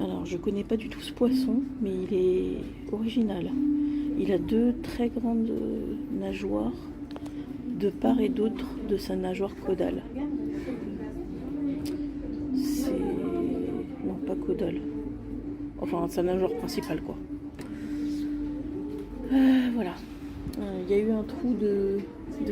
Alors, je connais pas du tout ce poisson, mais il est original. Il a deux très grandes nageoires de part et d'autre de sa nageoire caudale. C'est... non, pas caudale. Enfin, sa nageoire principale, quoi. Voilà. Il y a eu un trou de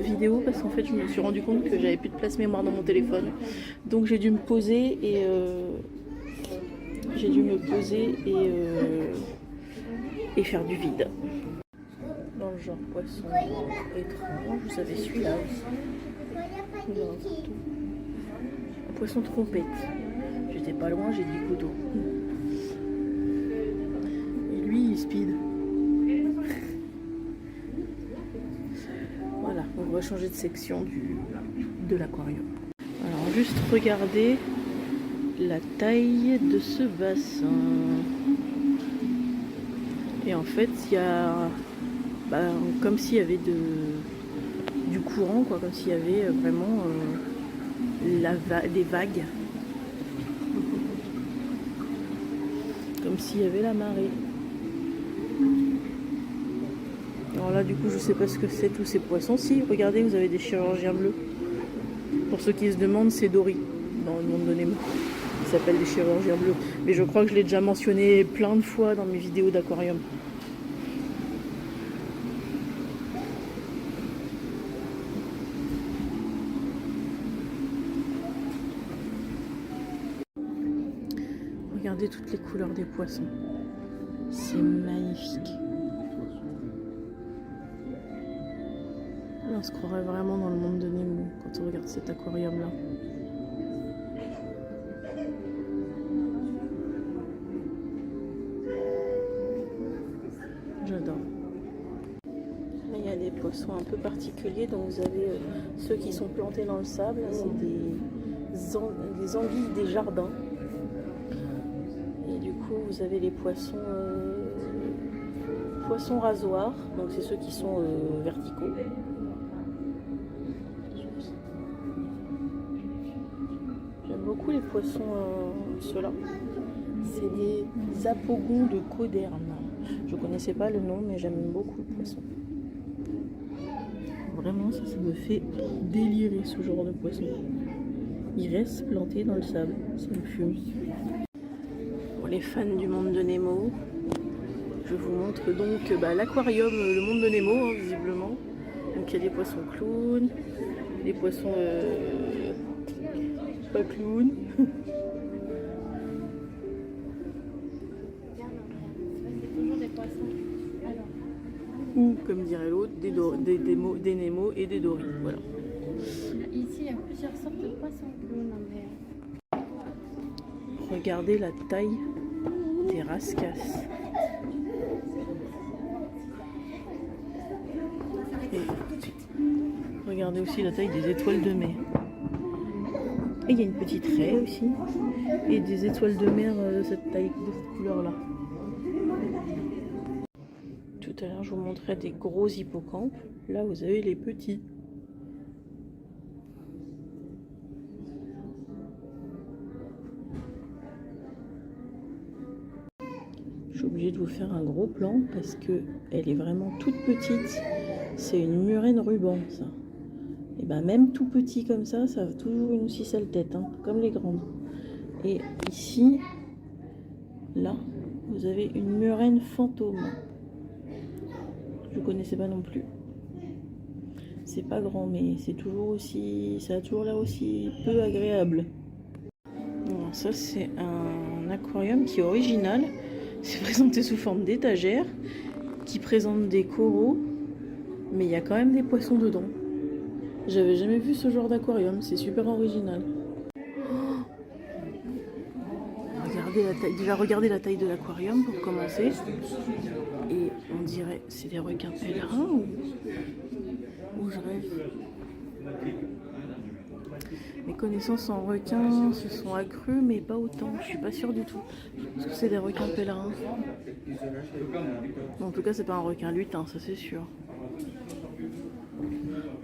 vidéo parce qu'en fait, je me suis rendu compte que j'avais plus de place mémoire dans mon téléphone. Donc, j'ai dû me poser et... et faire du vide. Dans le genre poisson étrange, vous avez celui-là aussi. Un poisson trompette. J'étais pas loin, j'ai dit couteau. Et lui, il speed. Voilà, on va changer de section de l'aquarium. Alors, juste regardez la taille de ce bassin. Et en fait, il y a comme s'il y avait du courant, quoi, comme s'il y avait vraiment des vagues. Comme s'il y avait la marée. Alors là, du coup, je sais pas ce que c'est tous ces poissons. Si, regardez, vous avez des chirurgiens bleus. Pour ceux qui se demandent, c'est Dory dans le monde de Nemo. Ils s'appellent des chirurgiens bleus. Mais je crois que je l'ai déjà mentionné plein de fois dans mes vidéos d'aquarium. Regardez toutes les couleurs des poissons. C'est magnifique. On se croirait vraiment dans le monde de Nemo quand on regarde cet aquarium-là. J'adore. Là, il y a des poissons un peu particuliers. Donc vous avez ceux qui sont plantés dans le sable. C'est des anguilles des jardins. Et du coup, vous avez les poissons rasoirs. Donc c'est ceux qui sont verticaux. J'aime beaucoup les poissons, ceux-là. C'est des apogons de Cauderne. Je connaissais pas le nom, mais j'aime beaucoup le poisson. Vraiment, ça me fait délirer ce genre de poisson. Il reste planté dans le sable, ça me fume. Pour les fans du monde de Nemo, je vous montre donc l'aquarium, le monde de Nemo, hein, visiblement. Donc il y a des poissons clowns, des poissons pas clowns. Ou, comme dirait l'autre, des Nemo et des Dory. Voilà. Ici, il y a plusieurs sortes de poissons clowns en mer. Regardez la taille des rascasses. Et regardez aussi la taille des étoiles de mer. Et il y a une petite raie aussi. Et des étoiles de mer de cette taille, de cette couleur-là. Tout à l'heure, je vous montrais des gros hippocampes. Là, vous avez les petits. Je suis obligée de vous faire un gros plan parce que elle est vraiment toute petite. C'est une murène ruban, ça. Et ben même tout petit comme ça a toujours une aussi sale tête, hein, comme les grandes. Et ici, là, vous avez une murène fantôme. Je ne connaissais pas non plus. C'est pas grand, mais c'est toujours aussi, ça a toujours l'air aussi peu agréable. Bon, ça c'est un aquarium qui est original. C'est présenté sous forme d'étagère, qui présente des coraux, mais il y a quand même des poissons dedans. J'avais jamais vu ce genre d'aquarium, c'est super original. Regardez la taille de l'aquarium pour commencer. Et on dirait, c'est des requins pèlerins ou je rêve. Mes connaissances en requins se sont accrues, mais pas autant. Je suis pas sûre du tout. Est-ce que c'est des requins pèlerins? En tout cas, c'est pas un requin lutin, ça c'est sûr.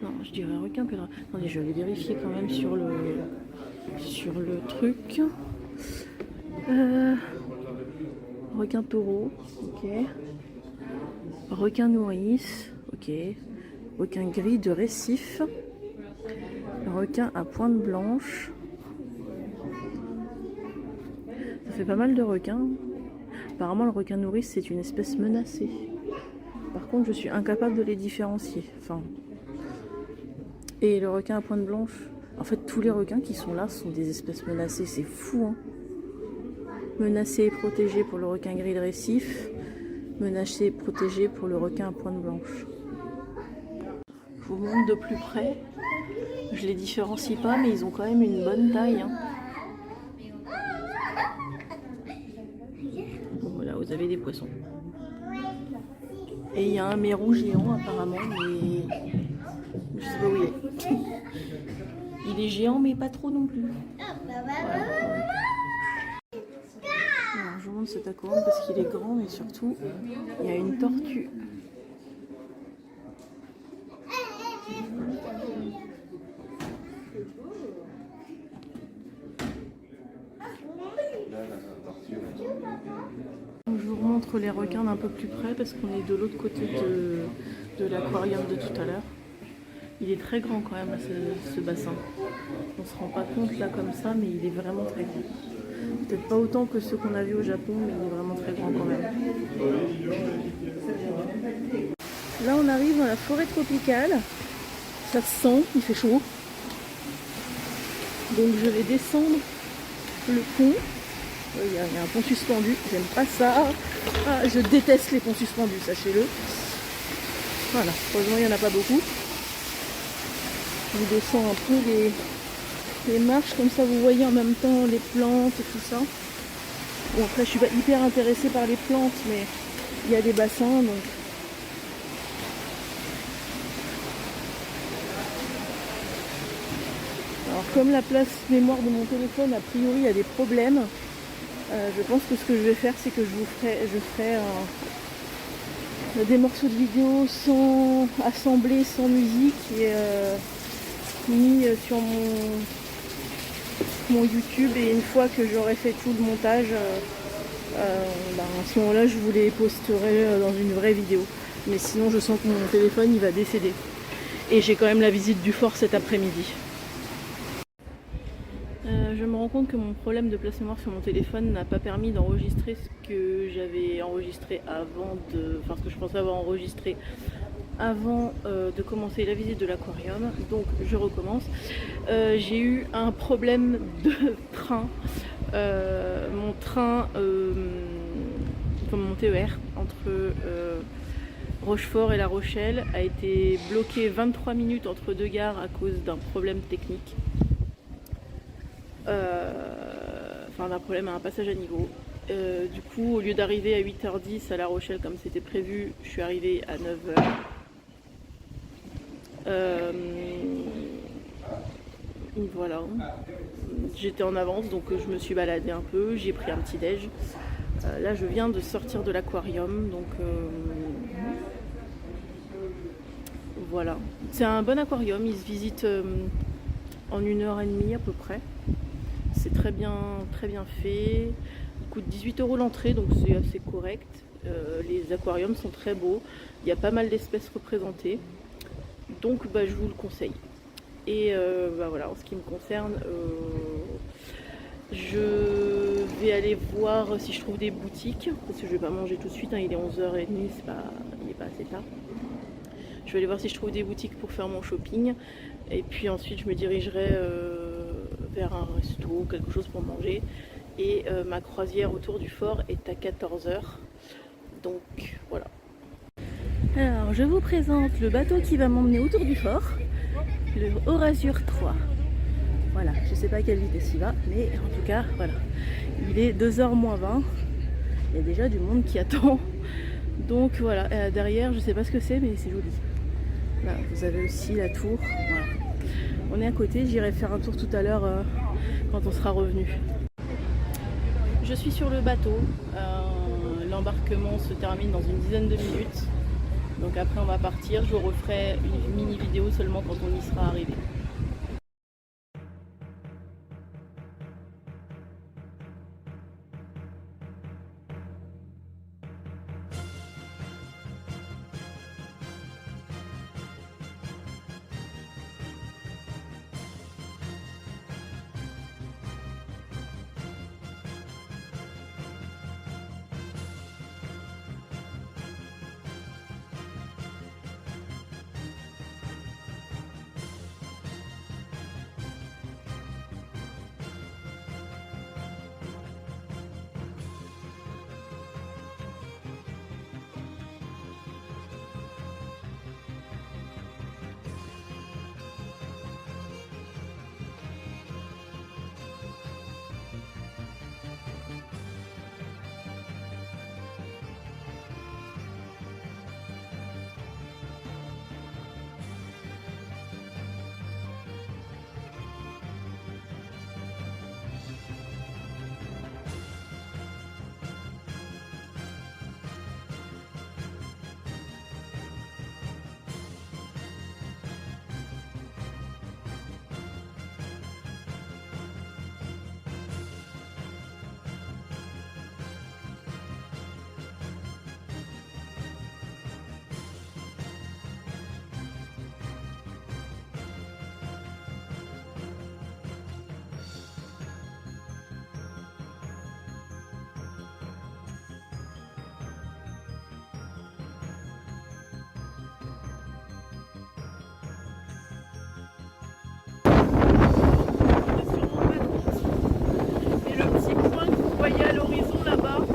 Non, je dirais requin pèlerin. Attendez, je vais vérifier quand même sur le truc. requin taureau, ok. Requin nourrice, ok. Requin gris de récif. Requin à pointe blanche. Ça fait pas mal de requins. Apparemment, le requin nourrice, c'est une espèce menacée. Par contre, je suis incapable de les différencier. Enfin... Et le requin à pointe blanche, en fait, tous les requins qui sont là sont des espèces menacées. C'est fou, hein. Menacé et protégé pour le requin gris de récif. Menacé et protégé pour le requin à pointe blanche. Je vous montre de plus près. Je les différencie pas, mais ils ont quand même une bonne taille, hein. Bon, voilà, vous avez des poissons. Et il y a un mérou géant apparemment, mais je sais pas où il est. Il est géant, mais pas trop non plus. Voilà. Alors, je vous montre cet aquarium parce qu'il est grand, mais surtout, il y a une tortue. Je vous remontre les requins d'un peu plus près parce qu'on est de l'autre côté de l'aquarium de tout à l'heure. Il est très grand quand même ce bassin. On se rend pas compte là comme ça, mais il est vraiment très grand. Peut-être pas autant que ceux qu'on a vus au Japon, mais il est vraiment très grand quand même. Là on arrive dans la forêt tropicale. Ça se sent, il fait chaud. Donc je vais descendre le pont. Il y a un pont suspendu, j'aime pas ça. Ah, je déteste les ponts suspendus, sachez-le. Voilà, heureusement il n'y en a pas beaucoup. Je descends un peu les marches, comme ça vous voyez en même temps les plantes et tout ça. Bon, après je suis pas hyper intéressée par les plantes, mais il y a des bassins donc. Alors comme la place mémoire de mon téléphone a priori a des problèmes, je pense que ce que je vais faire c'est que je ferai des morceaux de vidéo sans assemblés, sans musique et mis sur mon YouTube, et une fois que j'aurai fait tout le montage, à ce moment là je vous les posterai dans une vraie vidéo. Mais sinon je sens que mon téléphone il va décéder et j'ai quand même la visite du fort cet après-midi. Je me rends compte que mon problème de place mémoire sur mon téléphone n'a pas permis d'enregistrer ce que j'avais enregistré avant enfin ce que je pensais avoir enregistré avant de commencer la visite de l'aquarium. Donc je recommence. J'ai eu un problème de train. Mon train, mon TER entre Rochefort et La Rochelle a été bloqué 23 minutes entre deux gares à cause d'un problème technique. D'un problème à un passage à niveau. Du coup, au lieu d'arriver à 8h10 à La Rochelle comme c'était prévu, je suis arrivée à 9h. Voilà. J'étais en avance, donc je me suis baladée un peu, j'ai pris un petit déj. Là, je viens de sortir de l'aquarium, donc voilà. C'est un bon aquarium, il se visite en 1h30 à peu près. C'est très bien fait. Il coûte 18 € l'entrée, donc c'est assez correct. Les aquariums sont très beaux. Il y a pas mal d'espèces représentées. Donc je vous le conseille. Et voilà, en ce qui me concerne, je vais aller voir si je trouve des boutiques. Parce que je vais pas manger tout de suite, hein, il est 11h30, il n'est pas assez tard. Je vais aller voir si je trouve des boutiques pour faire mon shopping. Et puis ensuite je me dirigerai vers un resto, quelque chose pour manger. Et ma croisière autour du fort est à 14h. Donc voilà. Alors je vous présente le bateau qui va m'emmener autour du fort, le Orasur 3. Voilà, je sais pas à quelle vitesse il va, mais en tout cas voilà. Il est 2h moins 20. Il y a déjà du monde qui attend. Donc voilà, derrière je sais pas ce que c'est, mais c'est joli. Là, vous avez aussi la tour. Voilà. On est à côté, j'irai faire un tour tout à l'heure quand on sera revenu. Je suis sur le bateau. L'embarquement se termine dans une dizaine de minutes. Donc après on va partir, je vous referai une mini vidéo seulement quand on y sera arrivé. voyez à l'horizon là-bas, le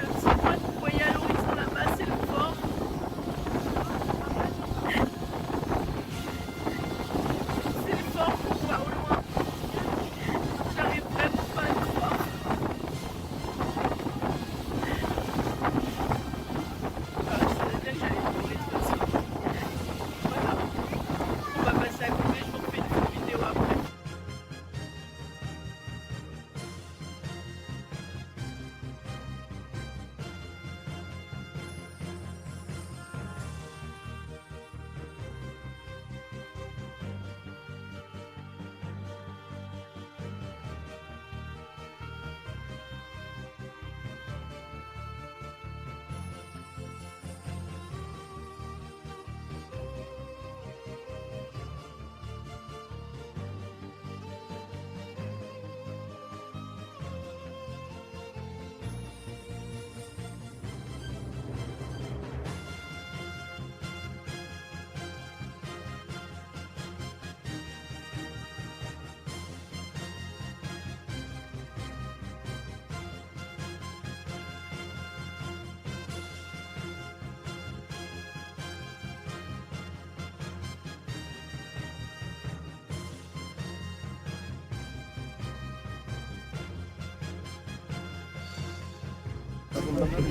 petit point que vous voyez à l'horizon là-bas, c'est le fort. C'est le fort qu'on voit au loin. J'arrive vraiment pas à le croire. Ah, je savais bien que j'allais pleurer de toute façon. Voilà. On va passer à côté, je vous refais une petite vidéo après.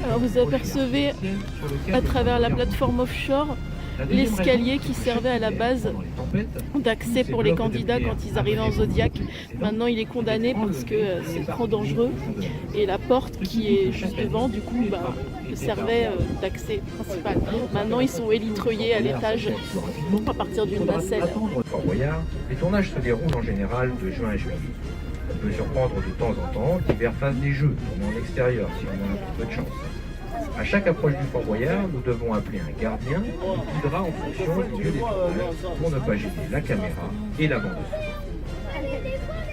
Alors vous apercevez à travers la plateforme offshore l'escalier qui servait à la base d'accès pour les candidats quand ils arrivaient en Zodiac. Maintenant il est condamné parce que c'est trop dangereux et la porte qui est juste devant du coup servait d'accès principal. Maintenant ils sont élitreillés à l'étage à partir d'une nacelle. Fort Boyard, les tournages se déroulent en général de juin à juillet. On peut surprendre de temps en temps qu'hiver fasse des jeux, tournant en extérieur si on a un petit peu de chance. À chaque approche du Fort Boyard, nous devons appeler un gardien qui guidera en fonction du lieu des tournages pour ne pas gêner la caméra et la bande son.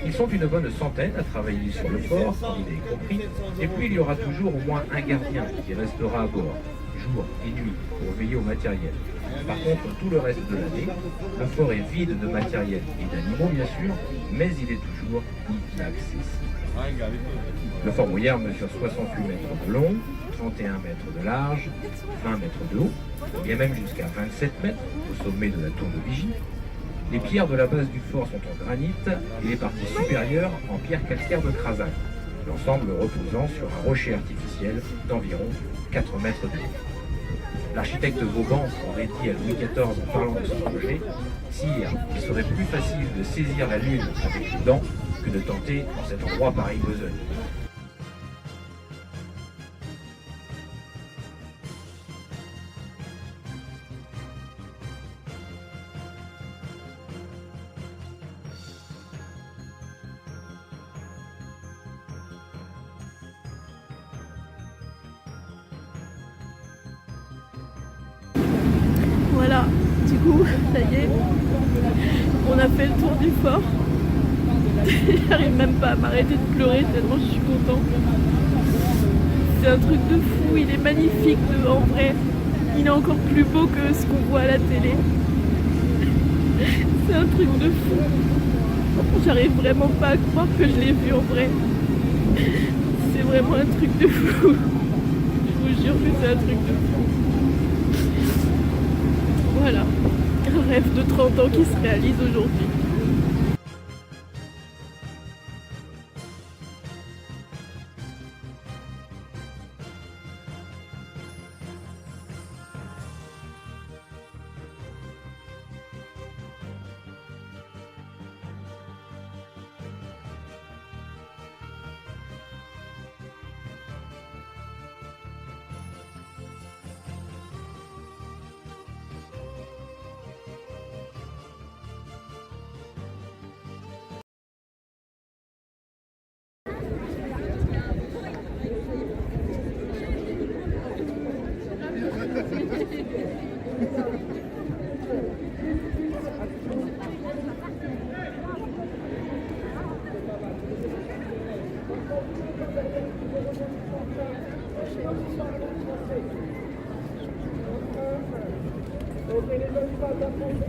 Ils sont une bonne centaine à travailler sur le fort, candidat compris, et puis il y aura toujours au moins un gardien qui restera à bord, jour et nuit, pour veiller au matériel. Par contre, tout le reste de l'année, le fort est vide de matériel et d'animaux bien sûr, mais il est toujours inaccessible. Le Fort Boyard mesure 68 mètres de long, 31 mètres de large, 20 mètres de haut, et même jusqu'à 27 mètres au sommet de la tour de vigie. Les pierres de la base du fort sont en granit et les parties supérieures en pierre calcaire de Crasac, l'ensemble reposant sur un rocher artificiel d'environ 4 mètres de haut. L'architecte Vauban aurait dit à Louis XIV en parlant de ce projet, « Sire, il serait plus facile de saisir la lune avec les dents que de tenter en cet endroit pareil besogne. » Voilà, du coup, ça y est, on a fait le tour du fort. J'arrive même pas à m'arrêter de pleurer tellement je suis contente. C'est un truc de fou, il est magnifique en vrai. Il est encore plus beau que ce qu'on voit à la télé. C'est un truc de fou. J'arrive vraiment pas à croire que je l'ai vu en vrai. C'est vraiment un truc de fou. Je vous jure que c'est un truc de fou. Voilà, un rêve de 30 ans qui se réalise aujourd'hui. Ok, les amis, pas d'attention,